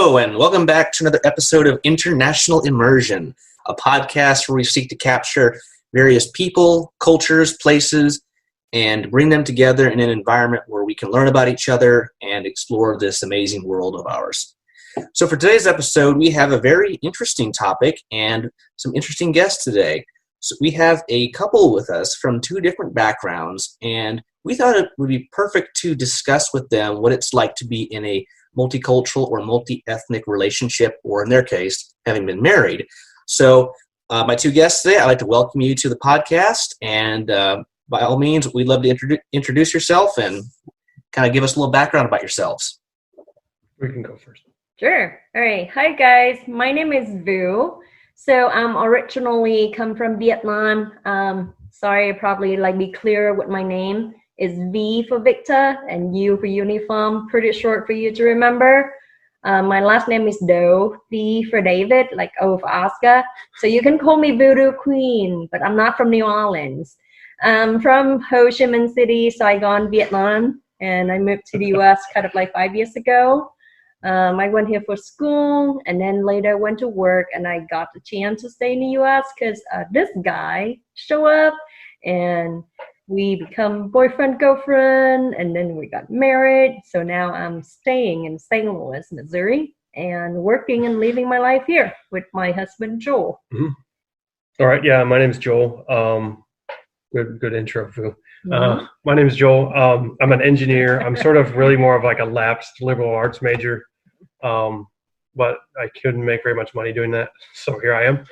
Hello, and welcome back to another episode of International Immersion, a podcast where we seek to capture various people, cultures, places, and bring them together in an environment where we can learn about each other and explore this amazing world of ours. So for today's episode, we have a very interesting topic and some interesting guests today. So we have a couple with us from two different backgrounds, and we thought it would be perfect to discuss with them what it's like to be in a multicultural or multi-ethnic relationship, or in their case, having been married. So my two guests today, I'd like to welcome you to the podcast, and by all means, we'd love to introduce yourself and kind of give us a little background about yourselves. We can go first. Sure. All right. Hi, guys. My name is Vu. So I'm originally come from Vietnam. Sorry, I probably be clear with my name. Is V for Victor and U for uniform. Pretty short for you to remember. My last name is Do. D for David, like O for Oscar. So you can call me Voodoo Queen, but I'm not from New Orleans. I'm from Ho Chi Minh City, Saigon, Vietnam, and I moved to the U.S. 5 years ago. I went here for school, and then later went to work, and I got the chance to stay in the U.S. because this guy showed up, and we become boyfriend, girlfriend, and then we got married. So now I'm staying in St. Louis, Missouri, and working and living my life here with my husband, Joel. Mm-hmm. All right. Yeah, my name is Joel. Good intro, Vu. My name is Joel. I'm an engineer. I'm sort of really more of like a lapsed liberal arts major, but I couldn't make very much money doing that. So here I am.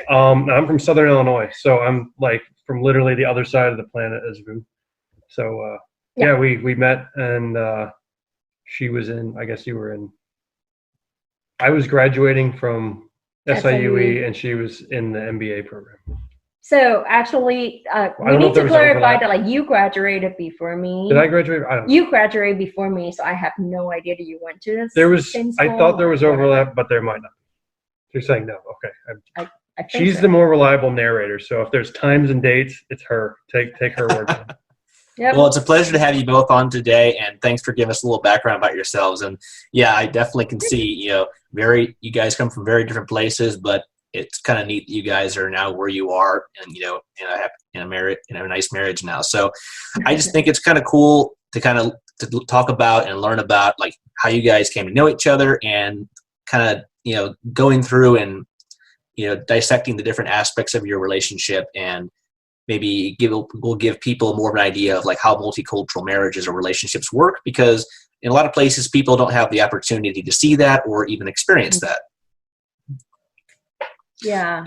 I'm from Southern Illinois, so I'm like from literally the other side of the planet as Vu. So yeah, we met, and she was in, I guess you were in, I was graduating from SIUE, and she was in the MBA program. So actually, we need to clarify that you graduated before me. Did I graduate? I don't know. You graduated before me, so I have no idea that you went to this. I thought there was overlap, but there might not be. You're saying no. Okay. I think she's the more reliable narrator, so if there's times and dates, it's her. Take her word. Yep. Well, it's a pleasure to have you both on today, and thanks for giving us a little background about yourselves. And yeah, I definitely can see, you guys come from very different places, but it's kind of neat that you guys are now where you are, and in a nice marriage now. So I just think it's kind of cool to talk about and learn about like how you guys came to know each other, and kind of going through and dissecting the different aspects of your relationship, and maybe we'll give people more of an idea of like how multicultural marriages or relationships work, because in a lot of places people don't have the opportunity to see that or even experience that. Yeah.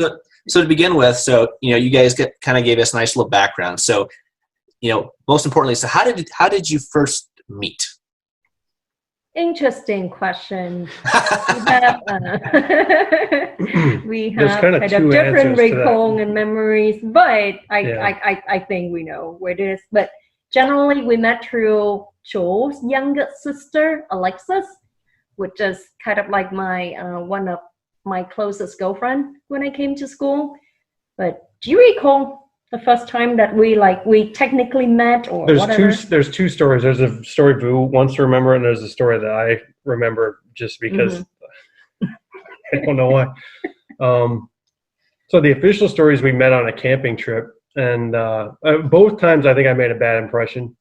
So to begin with, you guys gave us a nice little background. So, most importantly, so how did you first meet? Interesting question. We have kind of different recall and memories, but I think we know where it is. But generally, we met through Joel's younger sister, Alexis, which is kind of like my one of my closest girlfriend when I came to school. But do you recall the first time that we technically met, or whatever? There's two stories. There's a story Vu wants to remember, and there's a story that I remember just because I don't know why. So the official story is we met on a camping trip, and both times I think I made a bad impression,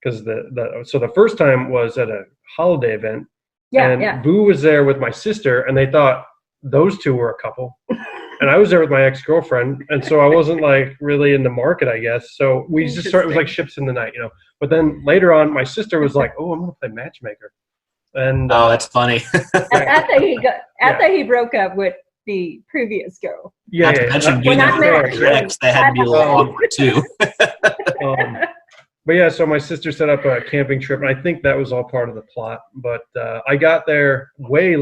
because the first time was at a holiday event, and Vu was there with my sister, and they thought those two were a couple, and I was there with my ex-girlfriend, and so I wasn't really in the market, I guess. So we just started. It was like ships in the night, But then later on, my sister was like, "Oh, I'm gonna play matchmaker," and that's funny. after he broke up with the previous girl. Not to mention being your ex, that had to be a little awkward too. But yeah, so my sister set up a camping trip, and I think that was all part of the plot. But I got there way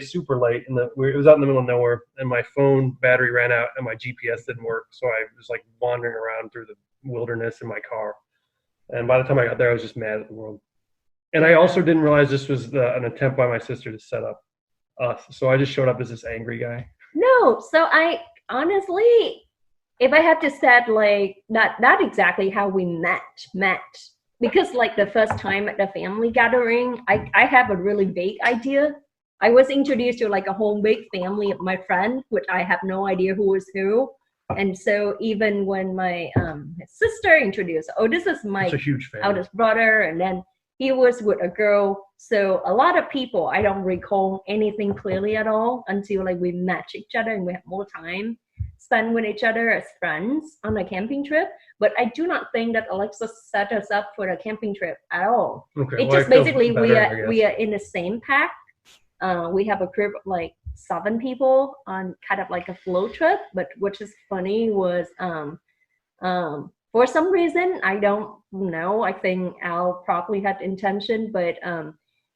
super late. It was out in the middle of nowhere, and my phone battery ran out, and my GPS didn't work. So I was wandering around through the wilderness in my car. And by the time I got there, I was just mad at the world. And I also didn't realize this was an attempt by my sister to set up us. So I just showed up as this angry guy. No, so I honestly, if I had to say not exactly how we met, because the first time at the family gathering, I have a really vague idea I was introduced to like a whole big family of my friend, which I have no idea who was who. And so even when my sister introduced, oh, this is my It's a huge family. eldest brother, and then he was with a girl. So a lot of people, I don't recall anything clearly at all until like we match each other and we have more time spent with each other as friends on a camping trip. But I do not think that Alexa set us up for a camping trip at all. Okay, It well, just basically better, we are in the same pack. We have a group of like 7 people on kind of like a float trip, but which is funny was for some reason, I don't know, I think Al probably had intention, but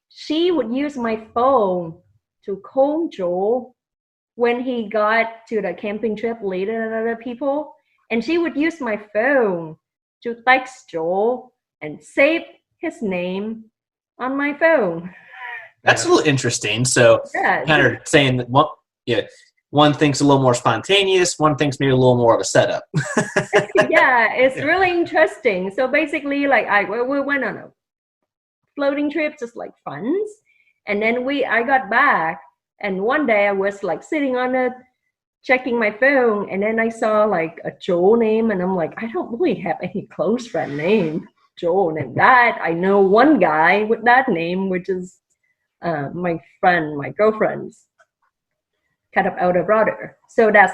she would use my phone to call Joel when he got to the camping trip later than other people, and she would use my phone to text Joel and save his name on my phone. That's a little interesting. So kind of saying that one think's a little more spontaneous, one think's maybe a little more of a setup. Yeah, it's really interesting. So basically, like we went on a floating trip, just like friends, and then I got back, and one day I was like sitting on it, checking my phone, and then I saw like a Joel name, and I'm like, I don't really have any close friend named Joel, and that I know one guy with that name, which is my girlfriend's kind of elder brother. So that's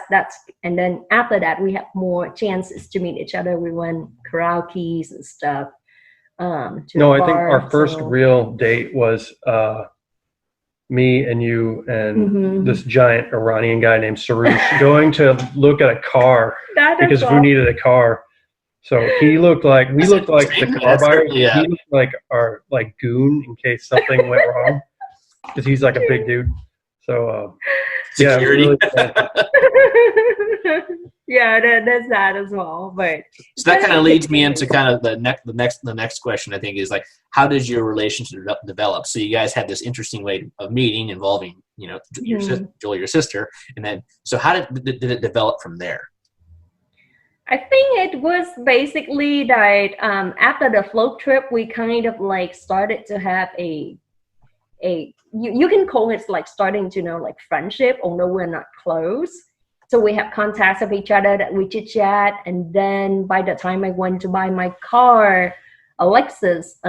and then after that we have more chances to meet each other. We went karaoke and stuff. I think our first real date was me and you and this giant Iranian guy named Sarush going to look at a car because we needed a car. So we looked like the car buyer. Yeah. He looked like our goon in case something went wrong, because he's like a big dude. So security. Yeah, there's that as well. But so that kind of leads me into kind of the next question. I think is like, how did your relationship develop? So you guys had this interesting way of meeting, involving Joel, your sister, and then so how did it develop from there? I think it was basically that after the float trip, we kind of like started to have you can call it like starting to know like friendship, although we're not close. So we have contacts of each other that we chit chat, and then by the time I went to buy my car, Alexis,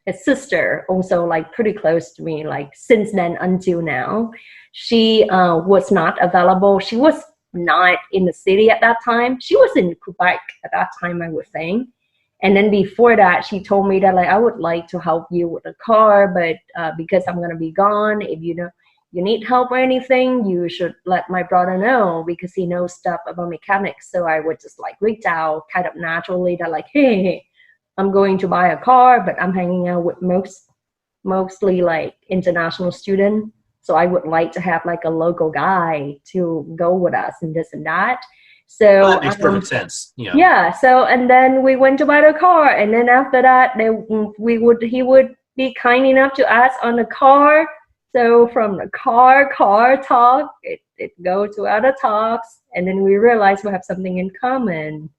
his sister, also like pretty close to me, like since then until now, she was not available. She was not in the city at that time. She was in Quebec at that time, I would think. And then before that, she told me that like, I would like to help you with the car, but because I'm gonna be gone, if you need help or anything, you should let my brother know, because he knows stuff about mechanics. So I would just like reach out kind of naturally that like, hey, I'm going to buy a car, but I'm hanging out with mostly like international students. So I would like to have like a local guy to go with us and this and that. So that makes perfect sense. Yeah. So and then we went to buy the car, and then after that, he would be kind enough to ask on the car. So from the car talk, it go to other talks, and then we realized we have something in common.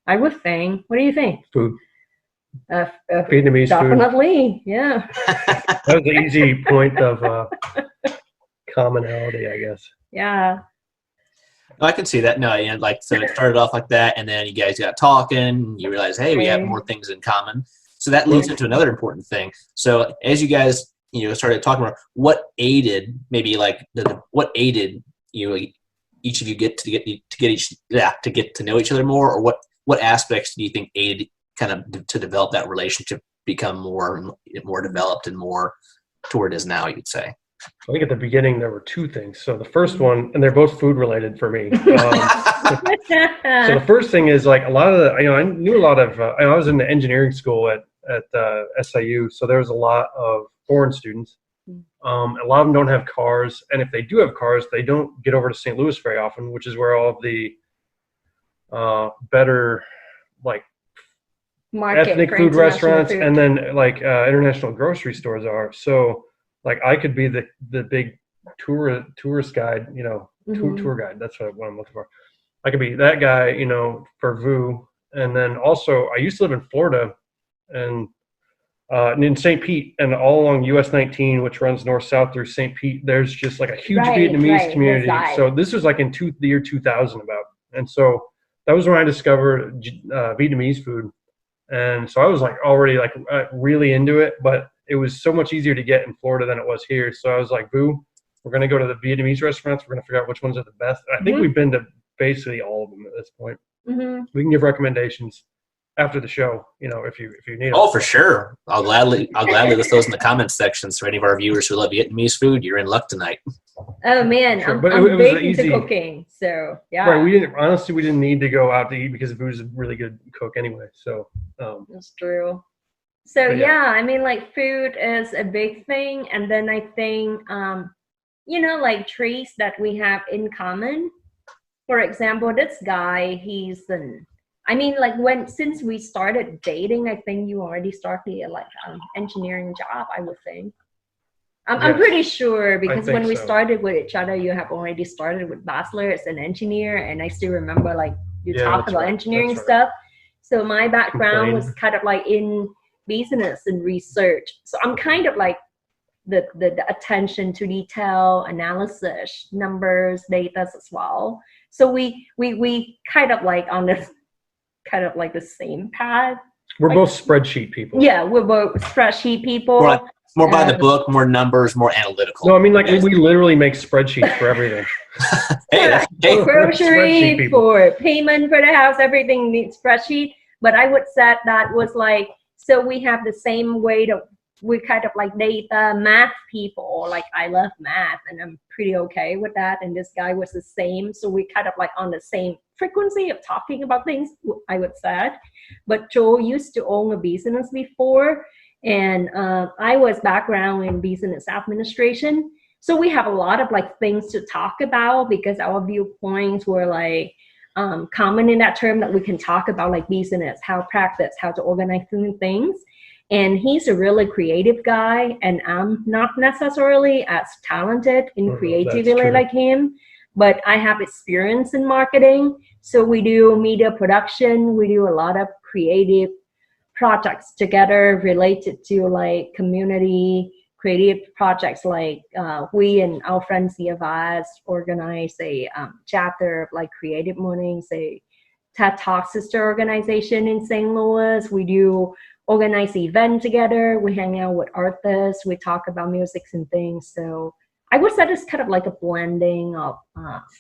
I would think. What do you think? Food. Vietnamese definitely, food. Yeah. That was the easy point of commonality, I guess. Yeah. I can see that. No, so it started off like that, and then you guys got talking. You realize, hey, we have more things in common. So that leads into another important thing. So as you guys, started talking about what aided, maybe like what aided each of you get to know each other more, or what aspects do you think aided kind of to develop that relationship, become more developed and more to where it is now, you'd say? I think at the beginning there were 2 things. So the first one, and they're both food related for me. So the first thing is like a lot of I knew a lot of, I was in the engineering school at SIU. So there was a lot of foreign students. A lot of them don't have cars. And if they do have cars, they don't get over to St. Louis very often, which is where all of the better like ethnic food restaurants and then like international grocery stores are. So like I could be the big tourist guide, tour guide. That's what I'm looking for. I could be that guy, for VU. And then also I used to live in Florida, and And in St. Pete and all along US 19, which runs north-south through St. Pete, there's just like a huge Vietnamese community. So this was like in the year 2000 about. And so that was when I discovered Vietnamese food. And so I was like already like really into it, but it was so much easier to get in Florida than it was here. So I was like, Vu, we're going to go to the Vietnamese restaurants. We're going to figure out which ones are the best. And I think we've been to basically all of them at this point. We can give recommendations after the show, if you need them. Oh, for sure. I'll gladly list those in the comments section. So any of our viewers who love Vietnamese food, you're in luck tonight. Oh man, sure. I'm big into cooking, so yeah. Right, we didn't need to go out to eat because Vu's a really good cook anyway. So that's true. So yeah, I mean, like food is a big thing, and then I think like traits that we have in common. For example, this guy, since we started dating, I think you already started like engineering job, I would think. I'm pretty sure because when we started with each other, you have already started with bachelor as an engineer, and I still remember like you talked about engineering stuff. So my background was kind of like in business and research. So I'm kind of like the attention to detail, analysis, numbers, data as well. So we kind of like on this kind of like the same path. We're both spreadsheet people. Yeah, we're both spreadsheet people. More by the book, more numbers, more analytical. No, I mean like we literally make spreadsheets for everything. Grocery, for payment for the house, everything needs spreadsheet. But I would say that was like, so we have the same way to, we kind of like data math people. Like I love math and I'm pretty okay with that. And this guy was the same. So we kind of like on the same frequency of talking about things, I would say. But Joe used to own a business before. And I was background in business administration. So we have a lot of like things to talk about because our viewpoints were like common in that term that we can talk about like business, how practice, how to organize things. And he's a really creative guy, and I'm not necessarily as talented in creativity like him, but I have experience in marketing. So we do media production, we do a lot of creative projects together related to like community creative projects. Like we and our friend Ziavaz organize a chapter of like Creative Mornings, a TED Talk sister organization in St. Louis. We do organize events together. We hang out with artists. We talk about music and things. So I would say it's kind of like a blending of.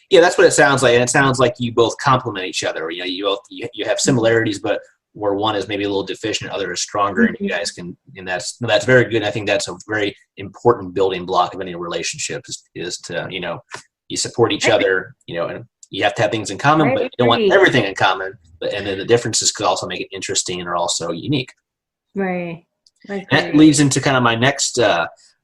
Yeah, that's what it sounds like, and it sounds like you both complement each other. You have similarities, but where one is maybe a little deficient, other is stronger, and you guys can. And that's very good. I think that's a very important building block of any relationship is to you support each other, and you have to have things in common, but you don't want everything in common. And then the differences could also make it interesting and are also unique. Right. And that leads into kind of my next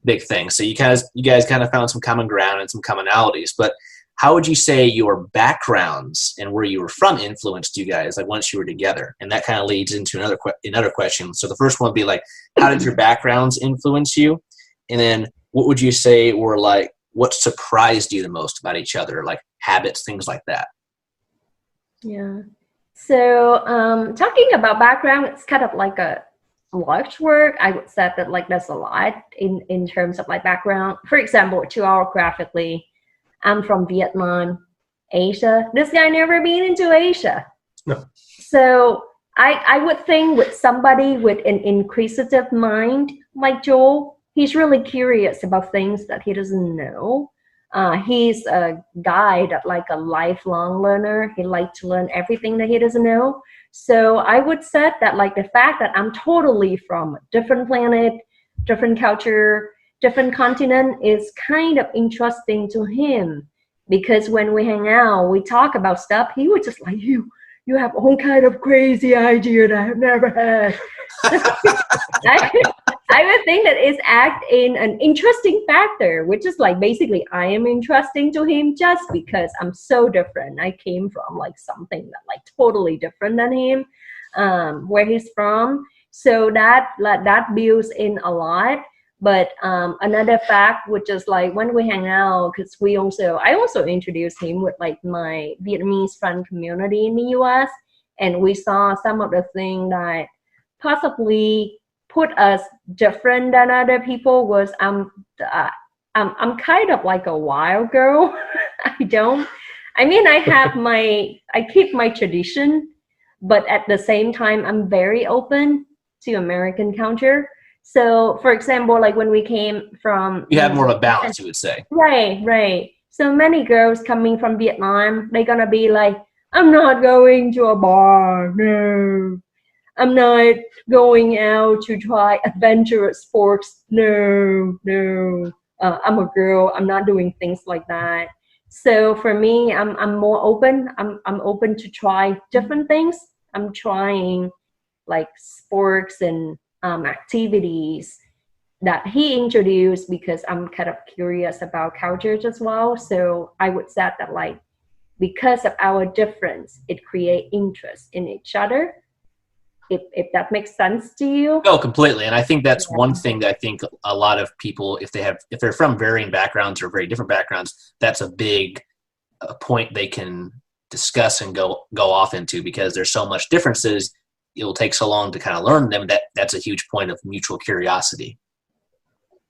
big thing. So you guys kind of found some common ground and some commonalities, but how would you say your backgrounds and where you were from influenced you guys, like once you were together? And that kind of leads into another question. So the first one would be like, how did your backgrounds influence you? And then what would you say were like, what surprised you the most about each other, like habits, things like that? Yeah. So talking about background, it's kind of like a large word. I would say that like there's a lot in terms of like background. For example, geographically, I'm from Vietnam, Asia. This guy never been into Asia. No. So I would think with somebody with an inquisitive mind like Joel, he's really curious about things that he doesn't know. He's a guy that like a lifelong learner. He likes to learn everything that he doesn't know. So I would say that like the fact that I'm totally from a different planet, different culture, different continent is kind of interesting to him, because when we hang out, we talk about stuff. He was just like, you have all kind of crazy idea that I've never had. I would think that is act in an interesting factor, which is like basically I am interesting to him just because I'm so different. I came from like something that like totally different than him, where he's from. So that builds in a lot. But another fact, which is like when we hang out, because I also introduced him with like my Vietnamese friend community in the US, and we saw some of the things that possibly put us different than other people was I'm kind of like a wild girl. I keep my tradition, but at the same time, I'm very open to American culture. So, for example, like when we came from... You have more of a balance, you would say. Right. So many girls coming from Vietnam, they're going to be like, I'm not going to a bar, no. I'm not going out to try adventurous sports, no. I'm a girl, I'm not doing things like that. So for me, I'm more open. I'm open to try different things. I'm trying like sports and activities that he introduced because I'm kind of curious about cultures as well. So I would say that like because of our difference, it creates interest in each other. If that makes sense to you. No, completely. And I think that's one thing that I think a lot of people, if they're from varying backgrounds or very different backgrounds, that's a big point they can discuss and go off into, because there's so much differences. It'll take so long to kind of learn them. That's a huge point of mutual curiosity.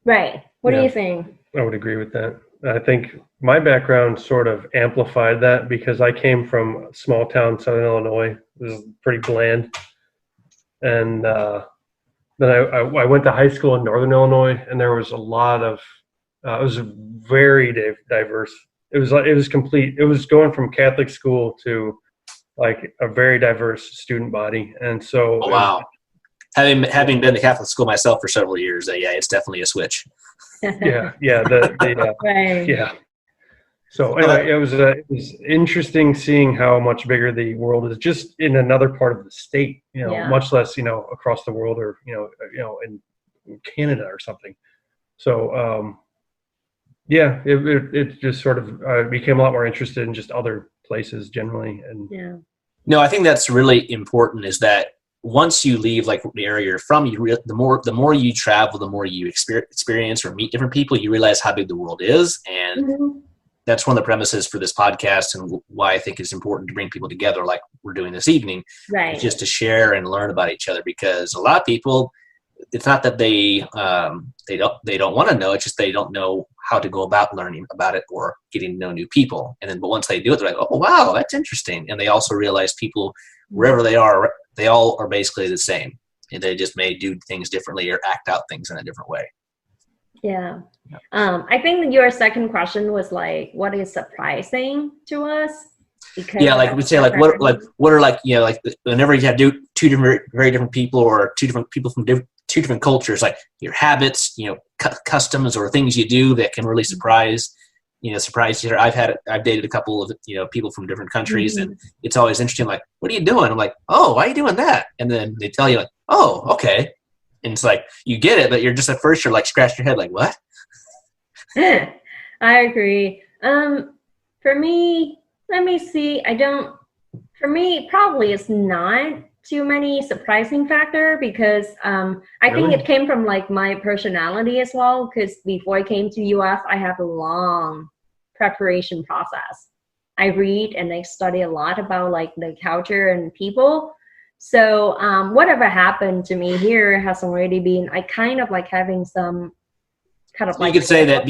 Right. What do you think? I would agree with that. I think my background sort of amplified that because I came from small town Southern Illinois. It was pretty bland. And then I went to high school in Northern Illinois, and there was a lot of it was very diverse. It was complete. It was going from Catholic school to like a very diverse student body, and so wow. Having been to Catholic school myself for several years, it's definitely a switch. Yeah. Right. Yeah. So anyway, it was interesting seeing how much bigger the world is just in another part of the state, much less, across the world or, in Canada or something. So, it just sort of became a lot more interested in just other places generally. And no, I think that's really important is that once you leave like the area you're from, the more you travel, the more you experience or meet different people, you realize how big the world is. And that's one of the premises for this podcast and why I think it's important to bring people together like we're doing this evening, right? Just to share and learn about each other, because a lot of people, it's not that they don't want to know, it's just they don't know how to go about learning about it or getting to know new people. But once they do it, they're like, oh wow, that's interesting. And they also realize people wherever they all are basically the same, and they just may do things differently or act out things in a different way. Yeah. I think that your second question was like, what is surprising to us? Because like we say, like what are like whenever you have two very different people or two different people from two different cultures, like your habits, customs or things you do that can really surprise you. I've dated a couple of people from different countries, and it's always interesting. Like, what are you doing? I'm like, oh, why are you doing that? And then they tell you like, oh, okay. And it's like, you get it, but you're just at first, you're like scratching your head like, what? I agree. For me, let me see. For me, probably it's not too many surprising factor because I think it came from like my personality as well. Because before I came to US, I have a long preparation process. I read and I study a lot about like the culture and people. So whatever happened to me here has already been, I kind of like having some kind of like. You could say that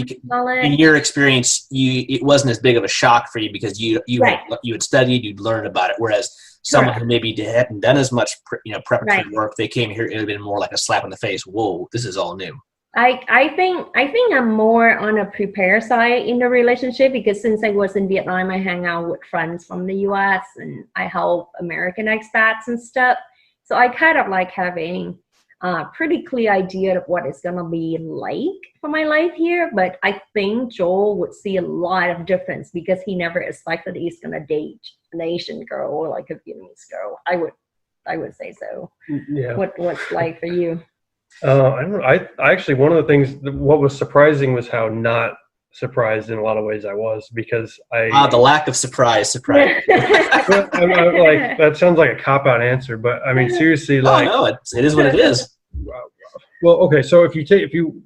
in your experience, it wasn't as big of a shock for you because you had studied, you'd learned about it. Whereas someone who maybe hadn't done as much preparatory work, they came here, it would have been more like a slap in the face. Whoa, this is all new. I think I'm more on a prepared side in the relationship because since I was in Vietnam, I hang out with friends from the US and I help American expats and stuff. So I kind of like having a pretty clear idea of what it's gonna be like for my life here. But I think Joel would see a lot of difference because he never expected he's gonna date an Asian girl or like a Vietnamese girl. I would say so. Yeah. What's like for you? I don't know. I actually, one of the things, what was surprising was how not surprised in a lot of ways I was because the lack of surprise. Like, that sounds like a cop-out answer, but I mean, seriously, like. Oh, no, it is what it is. Well, okay. So again,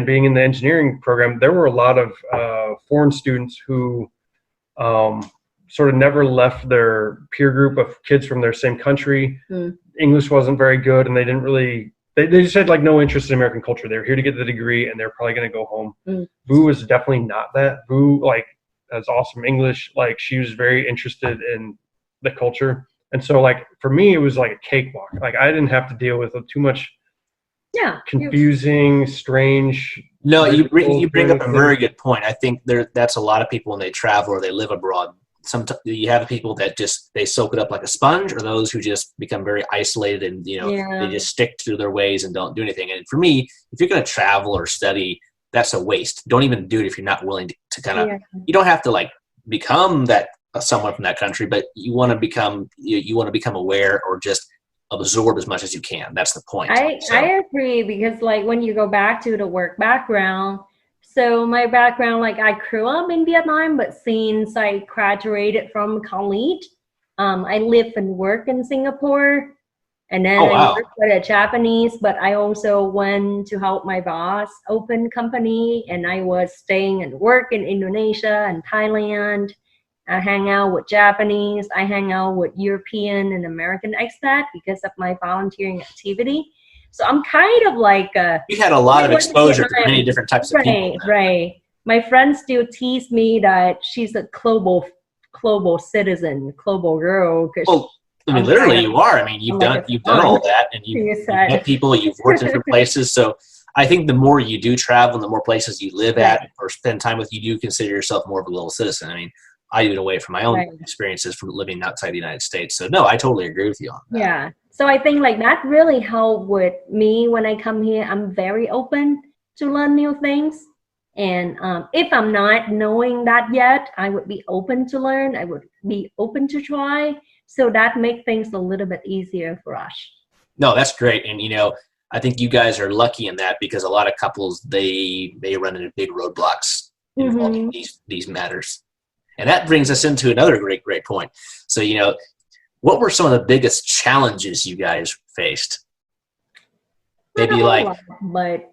being in the engineering program, there were a lot of foreign students who sort of never left their peer group of kids from their same country. English wasn't very good, and they didn't really. They just had like no interest in American culture. They were here to get the degree, and they're probably going to go home. Vu is definitely not that. Vu like has awesome English. Like she was very interested in the culture, and so like for me, it was like a cakewalk. Like I didn't have to deal with too much. Yeah, confusing, strange. No, you bring up a very good point. I think that's a lot of people when they travel or they live abroad. Sometimes you have people that just they soak it up like a sponge, or those who just become very isolated and they just stick to their ways and don't do anything. And for me, if you're going to travel or study, that's a waste. Don't even do it if you're not willing to kind of. You don't have to like become that someone from that country, but you want to become aware or just absorb as much as you can. That's the point. I agree, because like when you go back to the work background, so my background, like I grew up in Vietnam, but since I graduated from college, I live and work in Singapore, and then I worked with a Japanese, but I also went to help my boss open company, and I was staying and work in Indonesia and Thailand. I hang out with Japanese. I hang out with European and American expat because of my volunteering activity. So I'm kind of like you had a lot of exposure to many different types of people. Right. My friends still tease me that she's a global citizen, global girl. Well, I mean, literally, you are. I mean, you've done all that, and you've met people. You've worked in different places. So I think the more you do travel, and the more places you live at or spend time with, you do consider yourself more of a global citizen. I mean, I do it away from my own experiences from living outside the United States. So no, I totally agree with you on that. Yeah. So I think like that really helped with me when I come here. I'm very open to learn new things. And if I'm not knowing that yet, I would be open to learn. I would be open to try. So that makes things a little bit easier for us. No, that's great. And, I think you guys are lucky in that, because a lot of couples, they run into big roadblocks involving these matters. And that brings us into another great point. So, what were some of the biggest challenges you guys faced? Maybe like, but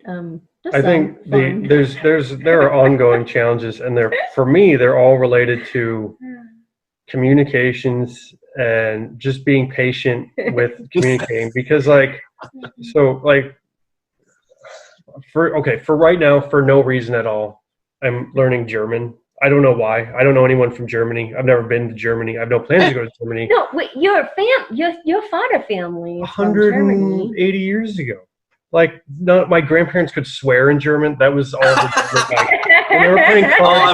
I think there are ongoing challenges, and for me they're all related to communications and just being patient with communicating, because for right now, for no reason at all, I'm learning German. I don't know why. I don't know anyone from Germany. I've never been to Germany. I have no plans to go to Germany. No, wait, your father family is 180 years ago. Like, my grandparents could swear in German. That was all I've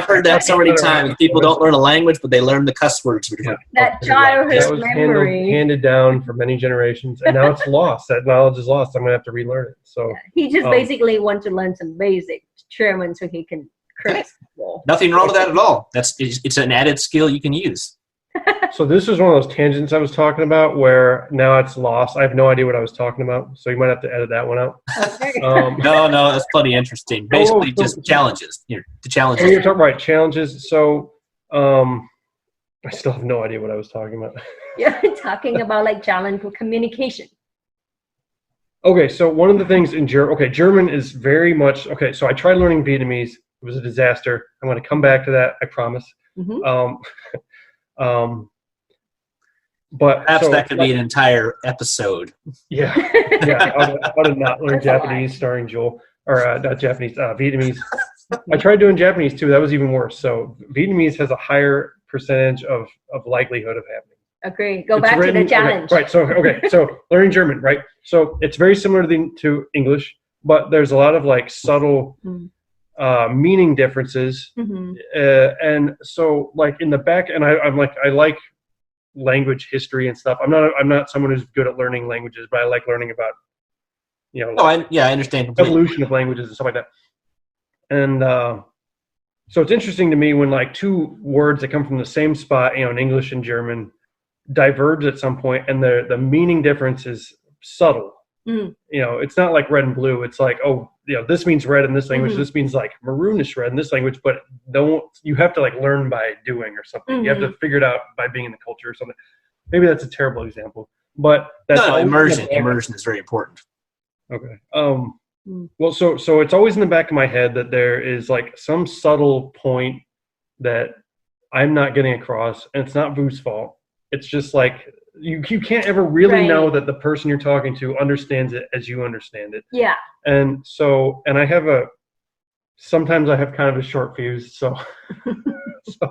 heard that so many times. People don't learn a language, but they learn the cuss words. That childhood that was memory. handed down for many generations, and now it's lost. That knowledge is lost. I'm going to have to relearn it. So he just basically wants to learn some basic German so he can curse people. Nothing wrong with that at all. It's an added skill you can use. So this was one of those tangents I was talking about where now it's lost. I have no idea what I was talking about, so you might have to edit that one out. Okay. No, that's plenty interesting. Basically, just challenges. The challenges. You're talking about challenges. So I still have no idea what I was talking about. You're talking about like challenge for communication. Okay, so one of the things in German is very much so I tried learning Vietnamese. It was a disaster. I'm going to come back to that. I promise. But perhaps that could be an entire episode. Yeah. How to not learn Japanese, starring Joel, or not Japanese, Vietnamese. I tried doing Japanese too. That was even worse. So Vietnamese has a higher percentage of likelihood of happening. Agree. Go back to the challenge. Right. So so learning German, right? So it's very similar to English, but there's a lot of like subtle meaning differences, and so like in the back, and I like language history and stuff. I'm not someone who's good at learning languages, but I like learning about I understand completely. Evolution of languages and stuff like that. And so it's interesting to me when like two words that come from the same spot, in English and German, diverge at some point, and the meaning difference is subtle. It's not like red and blue. It's like, this means red in this language. This means like maroonish red in this language. But you have to like learn by doing or something. You have to figure it out by being in the culture or something. Maybe that's a terrible example, but that's immersion. Immersion is very important. Okay. Well, so it's always in the back of my head that there is like some subtle point that I'm not getting across, and it's not Vu's fault. It's just like you can't ever really know that the person you're talking to understands it as you understand it. Yeah. And sometimes I have kind of a short fuse, so I'm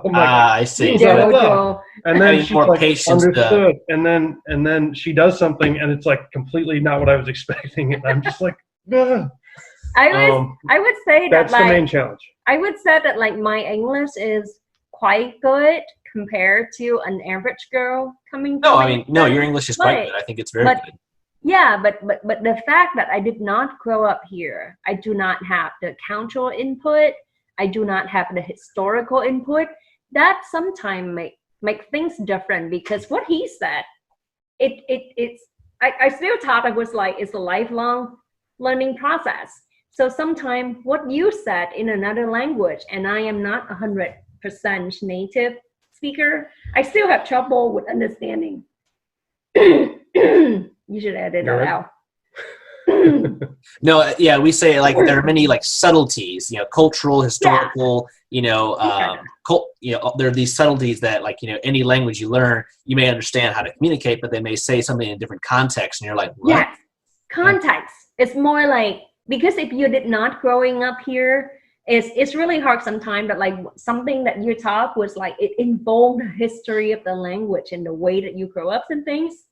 like, I see. And then she's more like, patience understood. And then she does something, and it's like completely not what I was expecting, and I'm just like, ugh. I would say that's that, like, the main challenge. I would say that, like, my English is quite good compared to an average girl coming. No, your English is quite good. I think it's very good. Yeah, but the fact that I did not grow up here, I do not have the cultural input, I do not have the historical input, that sometimes make things different, because what he said, I still thought it was like, it's a lifelong learning process. So sometimes what you said in another language, and I am not 100% native speaker, I still have trouble with understanding. You should edit it out. No, yeah, we say, like, there are many, like, subtleties, cultural, historical, there are these subtleties that, like, any language you learn, you may understand how to communicate, but they may say something in a different context, and you're like, what? Yes, context. It's more like, because if you did not growing up here, it's really hard sometimes, but like something that you taught was like, it involved the history of the language and the way that you grow up and things.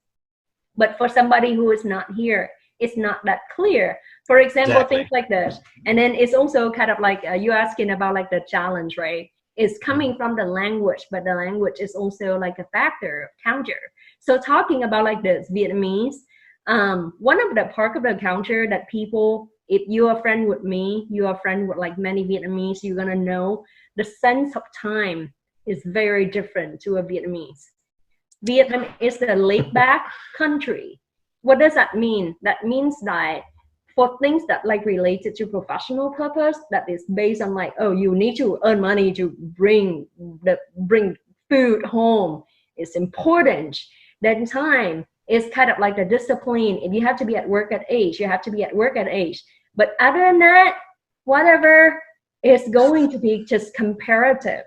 But for somebody who is not here, it's not that clear. For example, things like this. And then it's also kind of like, you asking about like the challenge, right? It's coming from the language, but the language is also like a factor, counter. So talking about like this Vietnamese, one of the part of the culture that people, if you're a friend with me, you're a friend with like many Vietnamese, you're gonna know the sense of time is very different to a Vietnamese. Vietnam is a laid-back country. What does that mean? That means that for things that like related to professional purpose, that is based on like, oh, you need to earn money to bring food home, it's important. Then time is kind of like the discipline. If you have to be at work at age, you have to be at work at age. But other than that, whatever is going to be just comparative.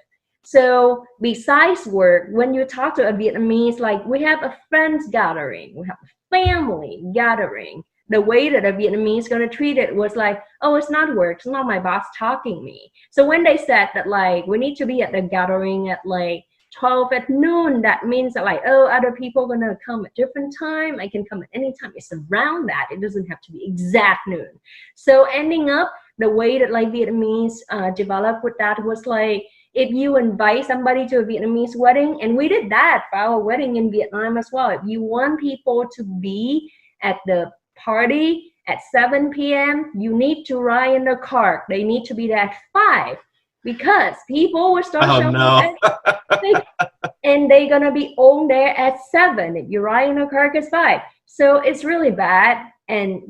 So besides work, when you talk to a Vietnamese, like we have a friends gathering, we have a family gathering, the way that a Vietnamese is going to treat it was like, oh, it's not work, it's not my boss talking me. So when they said that like, we need to be at the gathering at like 12 at noon, that means that like, oh, other people are going to come at different time, I can come at any time. It's around that. It doesn't have to be exact noon. So ending up, the way that like Vietnamese developed with that was like, if you invite somebody to a Vietnamese wedding, and we did that for our wedding in Vietnam as well. If you want people to be at the party at 7 p.m., you need to ride in the car. They need to be there at 5 because people will start showing up and they're going to be on there at 7. If you ride in the car, it's 5. So it's really bad. And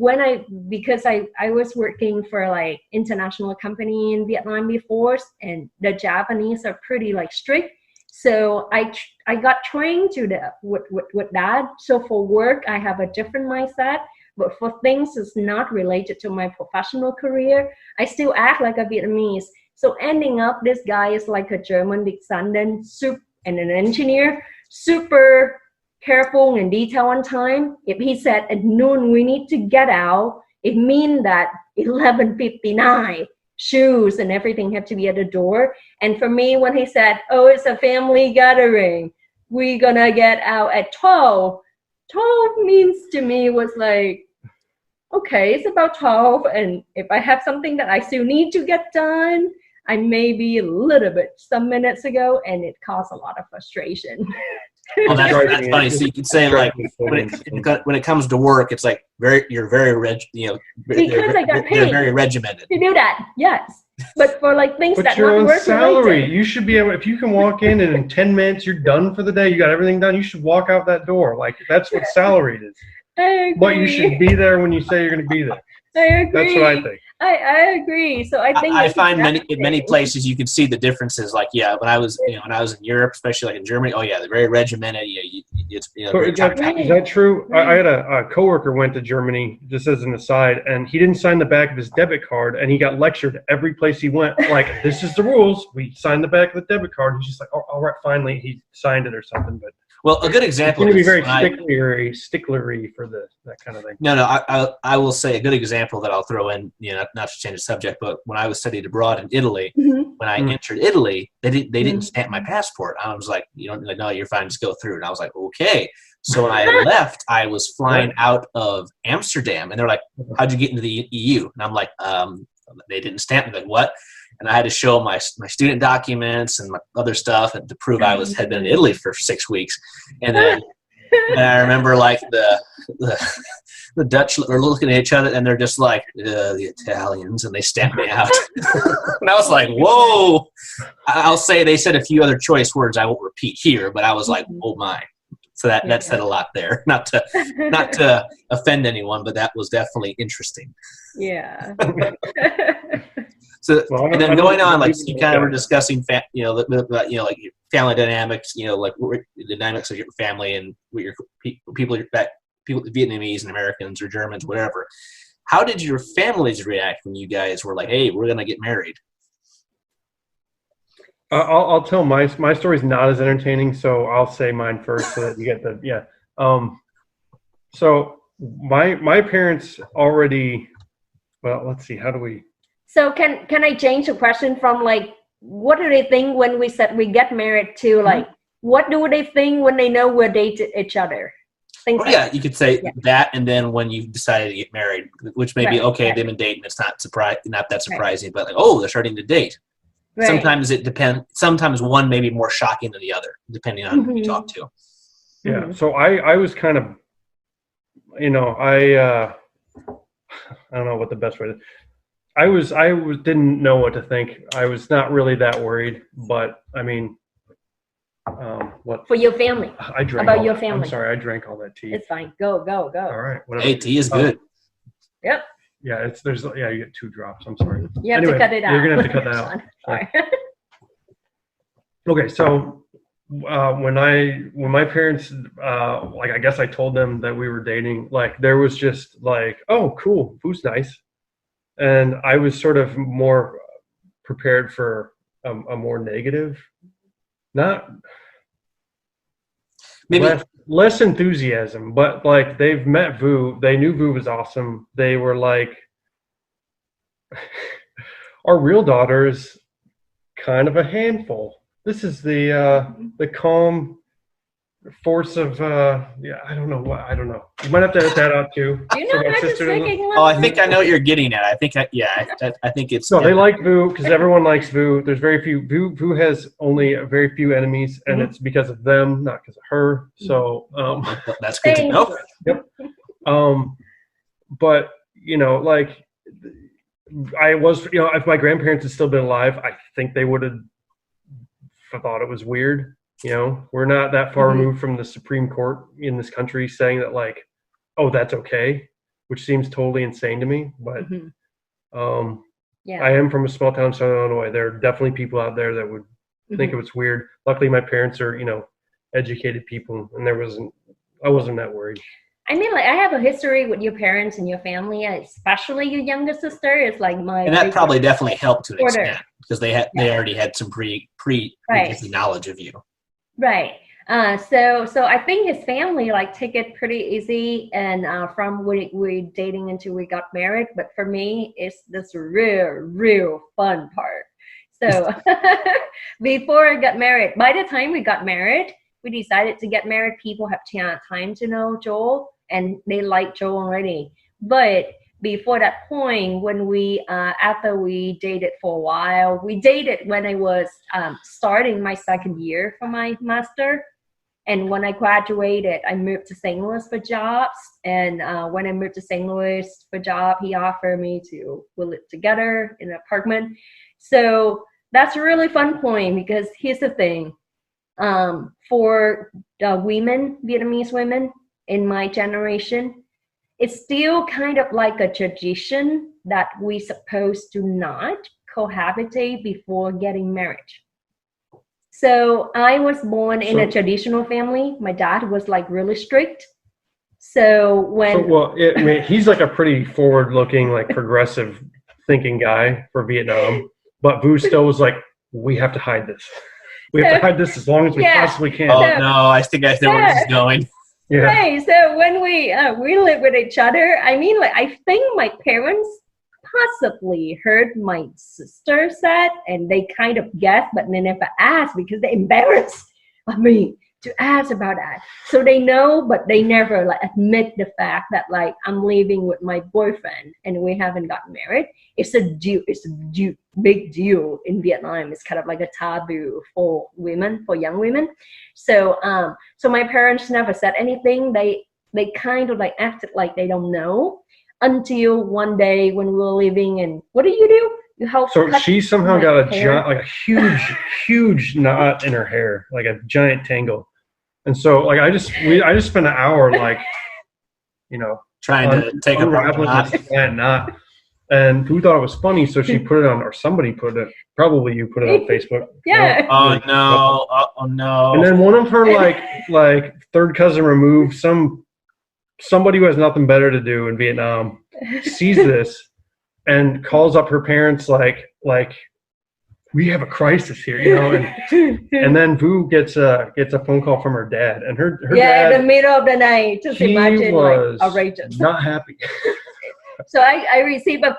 because I was working for like international company in Vietnam before, and the Japanese are pretty like strict. So I got trained to with that. So for work, I have a different mindset. But for things that's not related to my professional career, I still act like a Vietnamese. So ending up, this guy is like a German descendant, and an engineer, super careful and detail on time. If he said at noon we need to get out, it means that 11:59 shoes and everything have to be at the door. And for me, when he said, oh, it's a family gathering, we're gonna get out at 12 means to me was like, okay, it's about 12, and if I have something that I still need to get done, I may be a little bit some minutes ago, and it caused a lot of frustration. Well, that's funny. So you could say like when it comes to work, it's like you're very because I got paid. They're very regimented to do that. Yes, but for like things that you're not on work salary. related. You should be able. If you can walk in and in 10 minutes you're done for the day, you got everything done. You should walk out that door. Like that's what salary is. I agree. But you should be there when you say you're going to be there. I agree. That's what I think. I agree. So I think I find in many places you can see the differences. Like when I was in Europe, especially like in Germany, oh yeah, they're very regimented. Is that true? I had a coworker went to Germany, just as an aside, and he didn't sign the back of his debit card, and he got lectured every place he went. Like, this is the rules. We signed the back of the debit card. He's just like, oh, all right, finally he signed it or something. But Well, a good example. It's going to be very sticklery for that kind of thing. No, I will say a good example that I'll throw in. Not to change the subject, but when I was studied abroad in Italy, when I entered Italy, they didn't stamp my passport. I was like, no, you're fine, just go through. And I was like, okay. So when I left, I was flying out of Amsterdam, and they're like, how'd you get into the EU? And I'm like, they didn't stamp me. Like, what? And I had to show my student documents and my other stuff to prove I had been in Italy for 6 weeks. And then I remember like the Dutch were looking at each other, and they're just like, the Italians, and they stamped me out. And I was like, whoa. I'll say they said a few other choice words I won't repeat here, but I was like, oh my. So that said a lot there. Not to offend anyone, but that was definitely interesting. Yeah. So, and then going on, like you kind of were discussing, like your family dynamics, like the dynamics of your family and what your people, Vietnamese and Americans or Germans, whatever. How did your families react when you guys were like, "Hey, we're gonna get married"? I'll tell my story's not as entertaining, so I'll say mine first, so that you get So my parents already. Well, let's see. How do we? So can I change the question from like, what do they think when we said we get married to like, what do they think when they know we're dating each other? You could say that, and then when you decided to get married, which may be okay, they've been dating, it's not that surprising, but like, oh, they're starting to date. Right. Sometimes it depends. Sometimes one may be more shocking than the other, depending on who you talk to. Yeah. So I was kind of, I don't know what the best way to. I didn't know what to think. I was not really that worried, but I mean, what for your family? I drank about your family. I'm sorry, I drank all that tea. It's fine. Go. All right. Whatever. Hey, tea is good. Yep. Yeah, you get 2 drops. I'm sorry. You have to cut it out. You're gonna have to cut that out. Sorry. Okay, so when my parents I guess I told them that we were dating, like there was just like, oh, cool, food's nice. And I was sort of more prepared for a more negative, not maybe less enthusiasm, but like they've met Vu. They knew Vu was awesome. They were like, our real daughter is kind of a handful. This is the calm force of I don't know. You might have to edit that out too. You know, I think I know what you're getting at. I think it's. No, they like Vu because everyone likes Vu. There's very few. Vu has only very few enemies, and it's because of them, not because of her. So that's good to know. Yep. But like I was, if my grandparents had still been alive, I think they would have thought it was weird. We're not that far removed from the Supreme Court in this country saying that, like, oh, that's okay, which seems totally insane to me. But I am from a small town in Southern Illinois. There are definitely people out there that would think it was weird. Luckily, my parents are, educated people, and I wasn't that worried. I mean, like, I have a history with your parents and your family, especially your younger sister. It's like and that probably definitely helped to an extent because they already had some pre knowledge of you. Right. So I think his family take it pretty easy, and from we dating until we got married. But for me, it's this real fun part. So before I got married, by the time we got married, we decided to get married. People have time to know Joel, and they like Joel already. But before that point, when we after we dated for a while, we dated when I was starting my second year for my master. And when I graduated, I moved to St. Louis for jobs. And when I moved to St. Louis for job, he offered me to live together in an apartment. So that's a really fun point, because here's the thing. For women, Vietnamese women in my generation, it's still kind of like a tradition that we supposed to not cohabitate before getting married. So I was born in a traditional family. My dad was really strict. He's like a pretty forward-looking, progressive thinking guy for Vietnam. But Vu still was like, we have to hide this. We have to hide this as long as we possibly can. Oh no, I think I know where this is going. Yeah. Right. So when we live with each other, I mean, like, I think my parents possibly heard my sister said, and they kind of guessed, but they never asked because they're embarrassed of me to ask about that. So they know, but they never like admit the fact that like I'm living with my boyfriend and we haven't gotten married. It's a big deal in Vietnam. It's kind of like a taboo for women, for young women. So so my parents never said anything. They kind of like acted like they don't know until one day when we were living in, what do? You help. So she somehow got a huge knot in her hair, like a giant tangle. And so like I just spent an hour like, you know, trying to take apart this giant knot. And who thought it was funny, so she put it on, or somebody put it, probably you put it on Facebook. Yeah. Oh no. Oh no. And then one of her like third cousin removed, somebody who has nothing better to do in Vietnam sees this and calls up her parents like we have a crisis here, you know, and then Vu gets a phone call from her dad, and her dad, in the middle of the night, just imagine, like, outrageous. Not happy. So I received a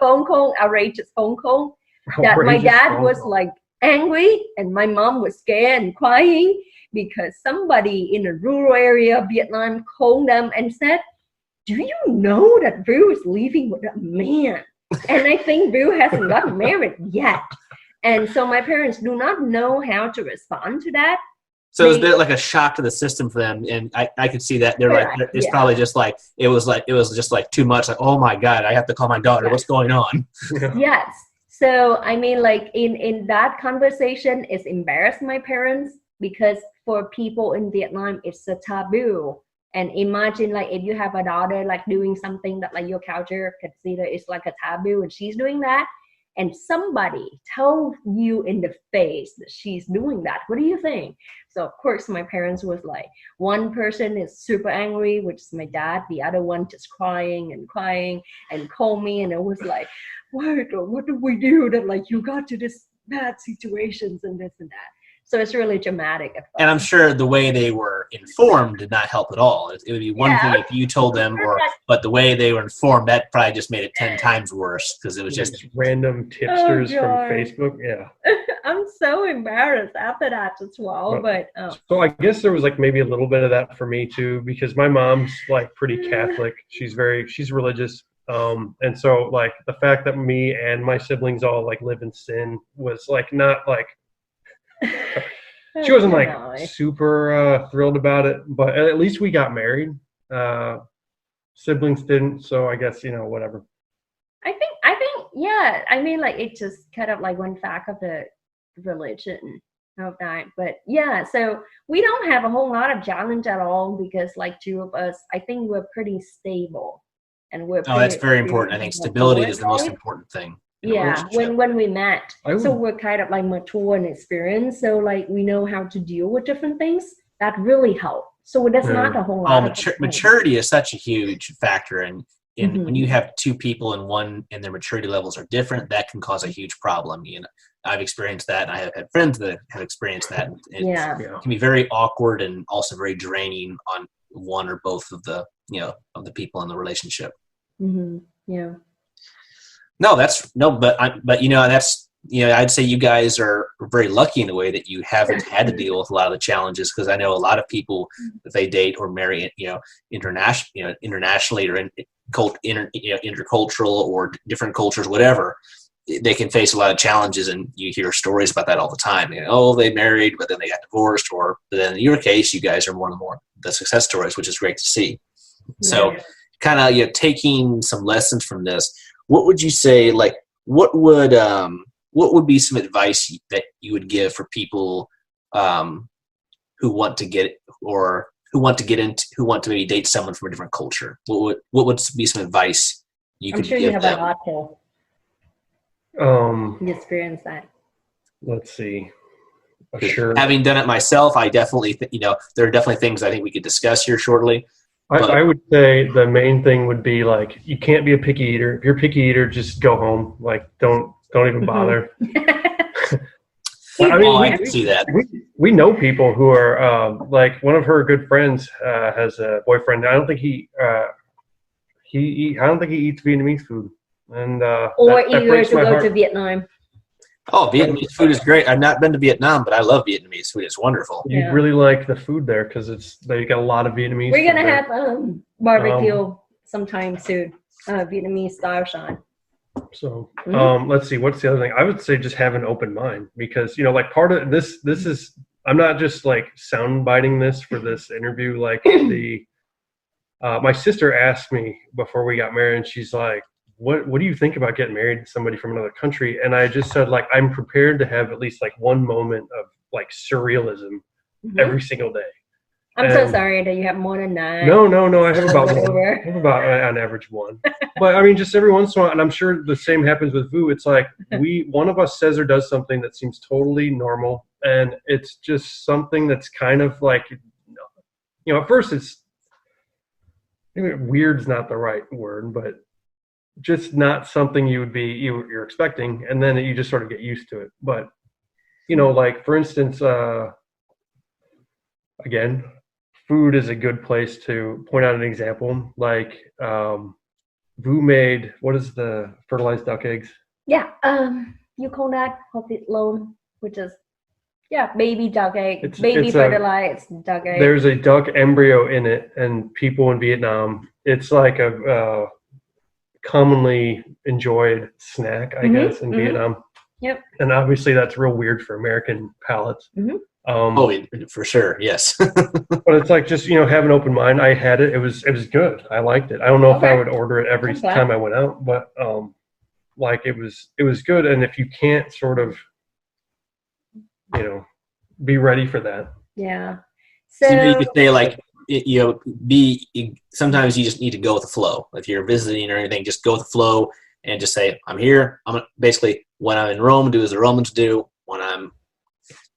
outrageous phone call that my dad was like angry and my mom was scared and crying because somebody in a rural area of Vietnam called them and said, "Do you know that Vu is living with a man?" And I think Vu hasn't gotten married yet. And so my parents do not know how to respond to that. So it's a bit like a shock to the system for them, and I could see that they're like, it's probably just like it was just like too much. Like, oh my God, I have to call my daughter. What's going on? Yes. So I mean, like in that conversation, it's embarrassed my parents because for people in Vietnam, it's a taboo. And imagine like if you have a daughter like doing something that like your culture consider is like a taboo, and she's doing that, and somebody told you in the face that she's doing that, what do you think? So of course my parents was like, one person is super angry, which is my dad, the other one just crying and called me, and it was like, what do we do that like you got to this bad situations and this and that. So it's really dramatic. And I'm sure the way they were informed did not help at all. It would be one thing if you told them, but the way they were informed, that probably just made it 10 times worse because it was just random tipsters from Facebook. Yeah. I'm so embarrassed after that as well. But so I guess there was like maybe a little bit of that for me too, because my mom's like pretty Catholic. She's religious. And so like the fact that me and my siblings all like live in sin was like not like, she wasn't like super thrilled about it, but at least we got married. Siblings didn't, so I guess, you know, whatever. I think yeah, I mean, like it just kind of like one fact of the religion of that. But yeah, so we don't have a whole lot of challenge at all because like two of us, I think we're pretty stable, and we're that's very important. I think stability is the most important thing. Yeah, when we met, so we're kind of like mature and experienced, so like we know how to deal with different things. That really helped. So that's not a whole lot. Maturity is such a huge factor, and when you have two people and their maturity levels are different, that can cause a huge problem. You know, I've experienced that, and I have had friends that have experienced that. It can be very awkward and also very draining on one or both of the people in the relationship. Mm-hmm. Yeah. But you know, that's, you know, I'd say you guys are very lucky in a way that you haven't had to deal with a lot of the challenges, because I know a lot of people, if they date or marry, internationally or intercultural or different cultures, whatever, they can face a lot of challenges, and you hear stories about that all the time. You know, oh, they married, but then they got divorced, but then in your case, you guys are one of the success stories, which is great to see. So, kind of taking some lessons from this. What would you say, like, what would be some advice that you would give for people who want to maybe date someone from a different culture? What would be some advice you could give them? I'm sure you have a lot to experience that. Let's see. Sure. Having done it myself, I definitely there are definitely things I think we could discuss here shortly. I would say the main thing would be like, you can't be a picky eater. If you're a picky eater, just go home. Like, don't even bother. I mean, I can see that. We know people who are like one of her good friends has a boyfriend. I don't think he eats Vietnamese food, and or that eager breaks to my go heart. to Vietnam. Oh, Vietnamese food is great. I've not been to Vietnam, but I love Vietnamese food. It's wonderful. You really like the food there because they got a lot of Vietnamese. We're gonna food have barbecue sometime soon, Vietnamese style, Sean. So let's see, what's the other thing? I would say just have an open mind because like part of this is, I'm not just like sound biting this for this interview. Like my sister asked me before we got married, and she's like, what do you think about getting married to somebody from another country? And I just said, like, I'm prepared to have at least like one moment of like surrealism every single day. I'm so sorry that you have more than that. No, I have about one. I have about on average one. But I mean, just every once in a while, and I'm sure the same happens with Vu. It's like one of us says or does something that seems totally normal, and it's just something that's kind of like, at first it's maybe weird's not the right word, but just not something you're expecting, and then you just sort of get used to it. But like for instance, again, food is a good place to point out an example. Like Vu made, what is the fertilized duck eggs? Yeah, you call that hộp vịt lộn, which is baby duck egg, fertilized duck egg. There's a duck embryo in it, and people in Vietnam, it's like a commonly enjoyed snack, I guess, in Vietnam. Yep. And obviously that's real weird for American palates. For sure, yes. But it's like just have an open mind. I had it. It was good. I liked it. I don't know if I would order it every time I went out, but like it was good. And if you can't sort of be ready for that. Yeah. So you could say like sometimes you just need to go with the flow. If you're visiting or anything, just go with the flow and just say, I'm here. I'm basically, when I'm in Rome, do as the Romans do. When I'm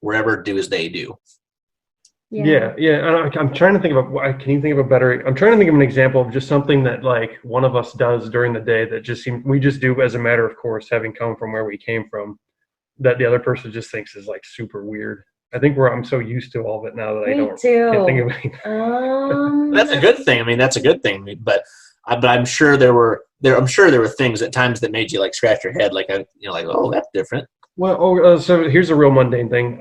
wherever, do as they do. Yeah. I'm trying to think of can you think of a better? I'm trying to think of an example of just something that like one of us does during the day that just we just do as a matter of course, having come from where we came from, that the other person just thinks is like super weird. I think I'm so used to all of it now that can't think of anything. That's a good thing. I mean, that's a good thing. But I'm sure there were things at times that made you like scratch your head, like oh, that's different. Well, so here's a real mundane thing.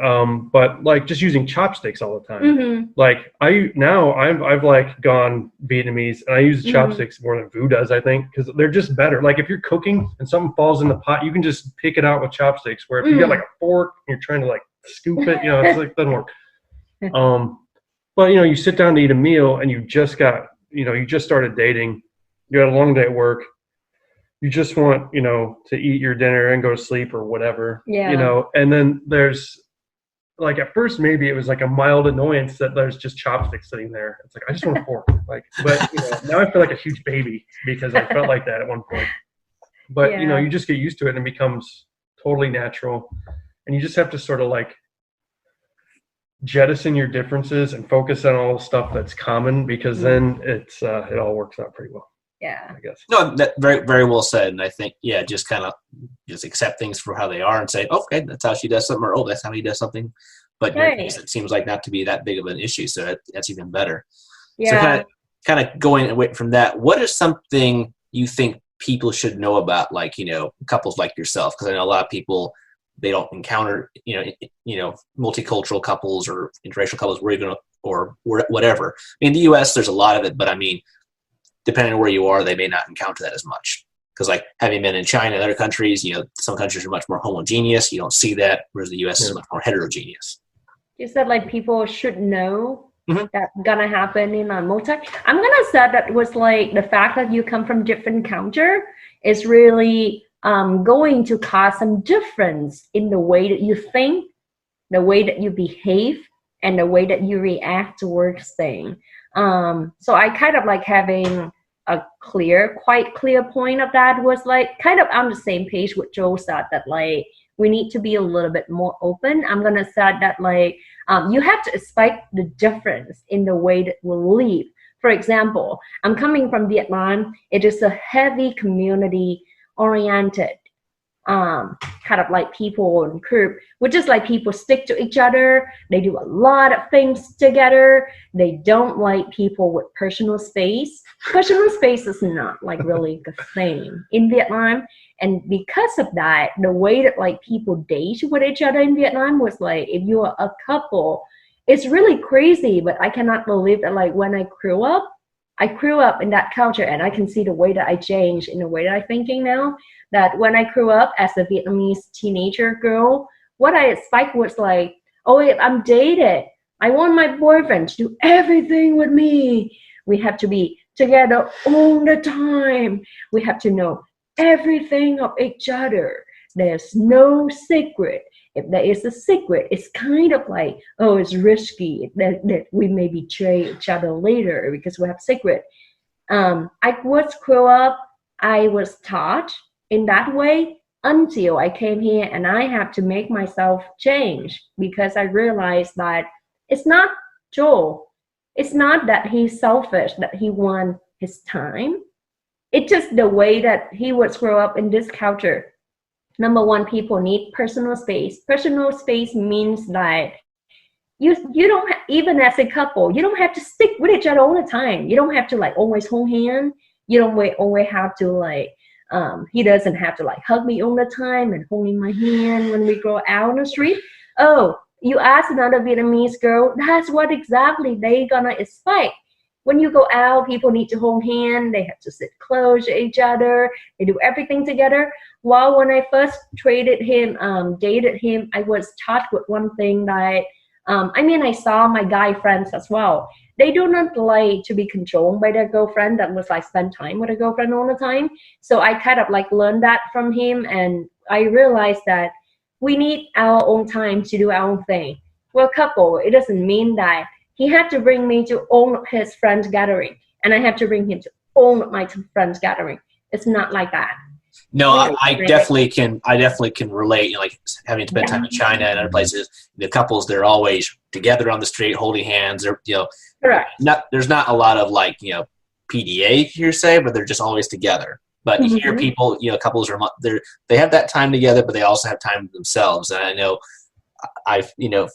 But like just using chopsticks all the time. Like I've like gone Vietnamese, and I use chopsticks more than Vu does, I think, because they're just better. Like if you're cooking and something falls in the pot, you can just pick it out with chopsticks. Where if you got like a fork and you're trying to like scoop it, it's like doesn't work. But you sit down to eat a meal, and you just started dating. You had a long day at work. You just want, to eat your dinner and go to sleep or whatever, and then there's like, at first, maybe it was like a mild annoyance that there's just chopsticks sitting there. It's like, I just want a fork. But now I feel like a huge baby because I felt like that at one point. But, you just get used to it and it becomes totally natural. And you just have to sort of like jettison your differences and focus on all the stuff that's common, because then it all works out pretty well. Yeah, I guess. No, that very, very well said. And I think, just kind of just accept things for how they are and say, okay, that's how she does something, or that's how he does something. But it seems like not to be that big of an issue, so that's even better. Yeah. So kind of going away from that, what is something you think people should know about, like, couples like yourself? Because I know a lot of people, they don't encounter, multicultural couples or interracial couples or whatever. In the U.S., there's a lot of it, but I mean, depending on where you are, they may not encounter that as much. Because like having been in China and other countries, some countries are much more homogeneous. You don't see that, whereas the U.S. is much more heterogeneous. You said like people should know that's gonna happen in a multi. I'm gonna say that was like the fact that you come from different culture is really going to cause some difference in the way that you think, the way that you behave, and the way that you react towards things. So I kind of like having a quite clear point of that was like kind of on the same page with Joe said that like we need to be a little bit more open. I'm gonna say that like you have to expect the difference in the way that we'll live. For example, I'm coming from Vietnam. It is a heavy community oriented kind of like people in group, which is like people stick to each other. They do a lot of things together. They don't like people with personal space. Personal space is not like really the same in Vietnam. And because of that, the way that like people date with each other in Vietnam was like, if you are a couple, it's really crazy. But I cannot believe that like when I grew up in that culture, and I can see the way that I changed in the way that I'm thinking now, that when I grew up as a Vietnamese teenager girl, what I expect was like, oh, if I'm dated, I want my boyfriend to do everything with me. We have to be together all the time. We have to know everything of each other. There's no secret. If there is a secret, it's kind of like, oh, it's risky that we may betray each other later because we have secret. I was taught in that way until I came here, and I have to make myself change because I realized that it's not Joel. It's not that he's selfish, that he wants his time. It's just the way that he was grow up in this culture. Number one, people need personal space. Personal space means that you don't even as a couple, you don't have to stick with each other all the time. You don't have to like always hold hand. You don't always have to like he doesn't have to like hug me all the time and holding my hand when we go out on the street. Oh, you ask another Vietnamese girl, that's what exactly they gonna expect. When you go out, people need to hold hands. They have to sit close to each other. They do everything together. While when I first dated him, I was taught with one thing that, I saw my guy friends as well. They do not like to be controlled by their girlfriend that was like spend time with a girlfriend all the time. So I kind of like learned that from him, and I realized that we need our own time to do our own thing. We're a couple. It doesn't mean that he had to bring me to all his friends' gathering, and I have to bring him to all my friends' gathering. It's not like that. No, I definitely can relate. Like having spent time in China and other places, the couples, they're always together on the street, holding hands. They're correct. There's not a lot of like PDA per se, but they're just always together. But here, people, couples they have that time together, but they also have time to themselves. And I know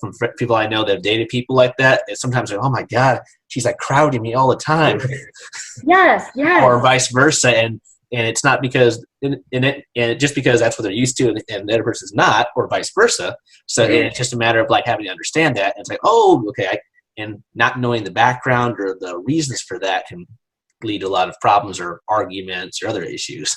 from people I know that have dated people like that, and sometimes they're, oh my God, she's like crowding me all the time. Yes. Or vice versa, and it's not because just because that's what they're used to, and the other person's not, or vice versa. So it's just a matter of like having to understand that. And it's like, oh, okay, and not knowing the background or the reasons for that can lead to a lot of problems or arguments or other issues.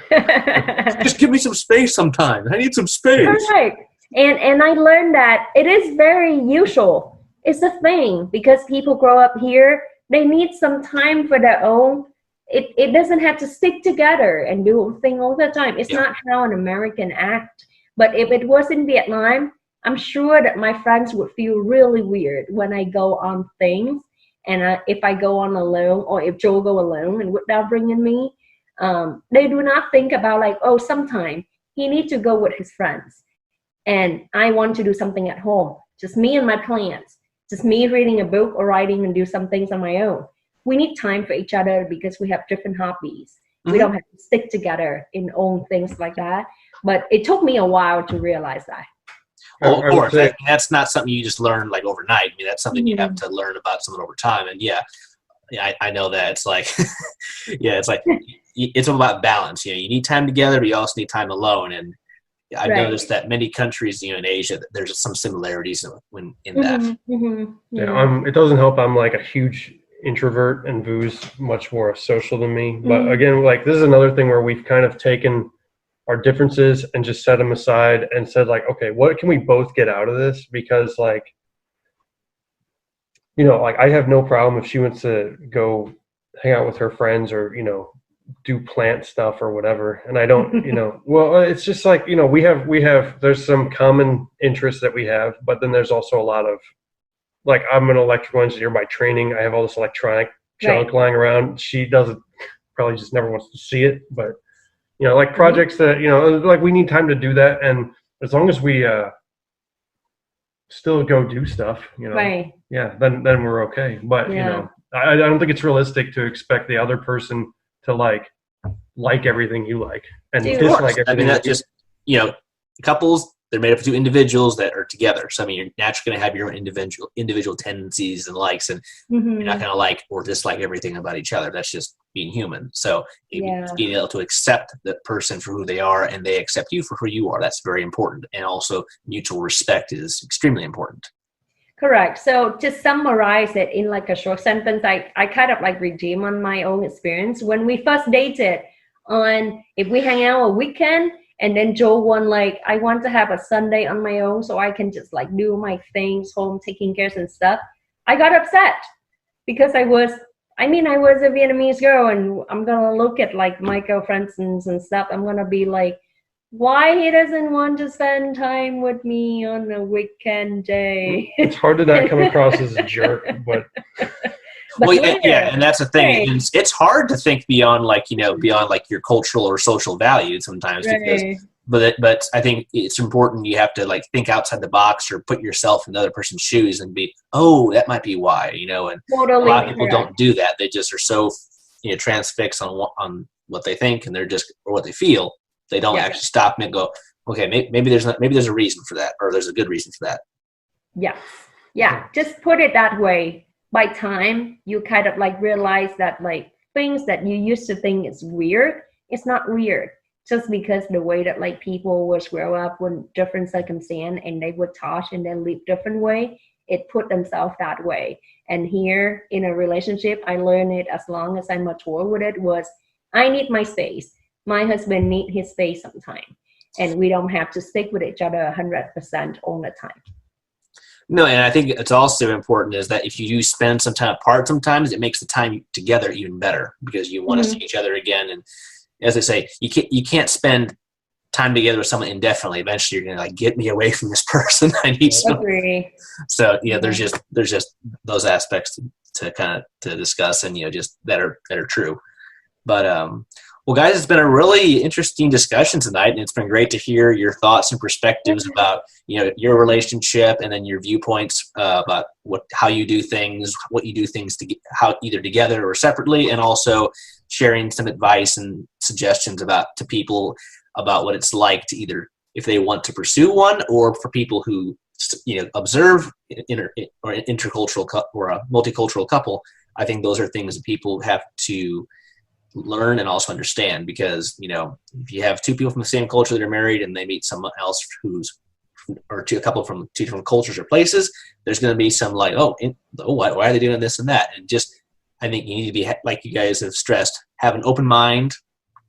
Just give me some space sometimes. I need some space. Right. And I learned that it is very usual. It's a thing because people grow up here. They need some time for their own. It doesn't have to stick together and do a thing all the time. It's not how an American act. But if it was in Vietnam, I'm sure that my friends would feel really weird when I go on things. And if I go on alone, or if Joe go alone and without bringing me, they do not think about like, oh, sometime he needs to go with his friends. And I want to do something at home. Just me and my plants. Just me reading a book or writing and do some things on my own. We need time for each other because we have different hobbies. We don't have to stick together in own things like that. But it took me a while to realize that. Well, of course, that's not something you just learn like overnight. I mean, that's something you have to learn about someone over time. And I know that it's like, it's like, it's all about balance. You need time together, but you also need time alone. And I've noticed that many countries, in Asia, there's some similarities in that. It doesn't help. I'm like a huge introvert, and Vu's much more social than me. But again, like this is another thing where we've kind of taken our differences and just set them aside and said like, okay, what can we both get out of this? Because like, like I have no problem if she wants to go hang out with her friends or, do plant stuff or whatever. And I don't, well, it's just like, we have, there's some common interests that we have, but then there's also a lot of, like, I'm an electrical engineer by training. I have all this electronic junk lying around. She probably just never wants to see it, but like projects that, like we need time to do that. And as long as we still go do stuff, then we're okay. But, I don't think it's realistic to expect the other person to like everything you like and dislike everything. I mean, couples, they're made up of two individuals that are together. So, I mean, you're naturally going to have your own individual tendencies and likes, and you're not going to like or dislike everything about each other. That's just being human. So being able to accept that person for who they are and they accept you for who you are, that's very important. And also mutual respect is extremely important. Correct. So to summarize it in like a short sentence, I kind of like redeem on my own experience. When we first dated, if we hang out a weekend, and then Joel I want to have a Sunday on my own so I can just like do my things, home, taking care and stuff. I got upset because I was a Vietnamese girl, and I'm going to look at like my girlfriends and stuff. I'm going to be like, why he doesn't want to spend time with me on a weekend day. It's hard to not come across as a jerk, but and that's the thing. Right. It's hard to think beyond your cultural or social values sometimes, right. But I think it's important. You have to like think outside the box or put yourself in the other person's shoes and be, that might be why, and totally, a lot of people don't do that. They just are so transfixed on what they think and they're just or what they feel. They don't actually stop and go, okay, maybe there's a reason for that, or there's a good reason for that. Yeah. Just put it that way. By time you kind of like realize that like things that you used to think is weird, it's not weird. Just because the way that like people was grow up with different circumstance and they would talk and then live different way, it put themselves that way. And here in a relationship, I learned it as long as I mature with it was I need my space. My husband need his space sometime. And we don't have to stick with each other 100% all the time. No, and I think it's also important is that if you do spend some time apart sometimes, it makes the time together even better because you want to see each other again. And as I say, you can't spend time together with someone indefinitely. Eventually you're going to like, get me away from this person. I need some. Agree. So there's just those aspects to discuss and, just that are true. But, well, guys, it's been a really interesting discussion tonight, and it's been great to hear your thoughts and perspectives about, your relationship and then your viewpoints about how you do things, what you do things how either together or separately, and also sharing some advice and suggestions to people about what it's like to either if they want to pursue one or for people who observe or an intercultural or a multicultural couple. I think those are things that people have to learn and also understand because, if you have two people from the same culture that are married and they meet someone else a couple from two different cultures or places, there's going to be some like, why are they doing this and that? And just, I think you need to be, like you guys have stressed, have an open mind,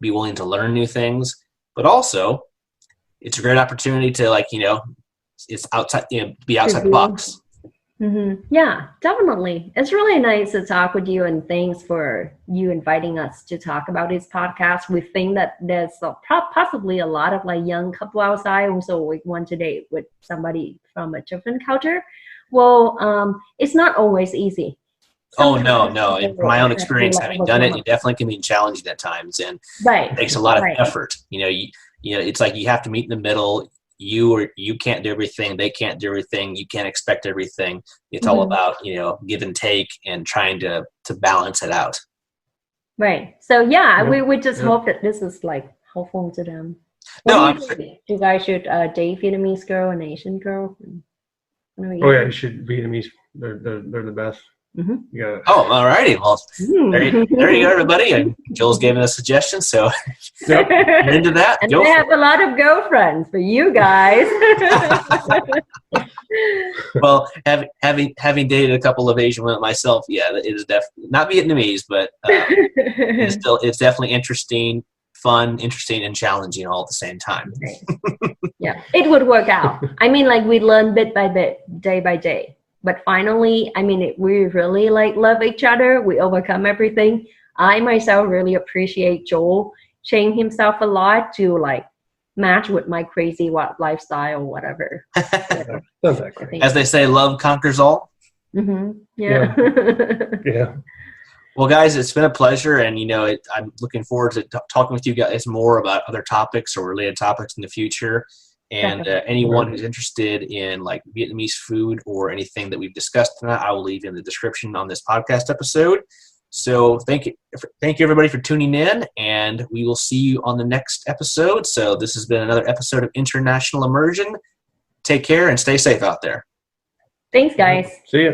be willing to learn new things, but also it's a great opportunity to it's outside, be outside the box. Mm-hmm. Yeah, definitely. It's really nice to talk with you, and thanks for you inviting us to talk about this podcast. We think that there's possibly a lot of like young couple outside also want to date with somebody from a different culture. Well, it's not always easy. Sometimes no. From my own experience, having done it, it definitely can be challenging at times, and it takes a lot of effort. It's like you have to meet in the middle. You can't do everything. They can't do everything. You can't expect everything. It's all about, give and take and trying to balance it out. Right. So, we just hope that this is like helpful to them. You guys should date Vietnamese girl and Asian girl? You should. Vietnamese. They're the best. Mm-hmm. All righty. Well, there you go, everybody. And Joel's giving us suggestions, so you're into that. And I have a lot of girlfriends for you guys. Well, having dated a couple of Asian women myself, it is definitely not Vietnamese, but it's definitely interesting, and challenging all at the same time. Yeah, it would work out. We learn bit by bit, day by day. But finally, we really love each other. We overcome everything. I myself really appreciate Joel changing himself a lot to match with my crazy lifestyle or whatever. As they say, love conquers all. Mm-hmm. Yeah. Yeah. Well, guys, it's been a pleasure, and I'm looking forward to talking with you guys more about other topics or related topics in the future. And anyone who's interested in Vietnamese food or anything that we've discussed tonight, I will leave in the description on this podcast episode. So thank you everybody for tuning in, and we will see you on the next episode. So this has been another episode of International Immersion. Take care and stay safe out there. Thanks, guys. See ya.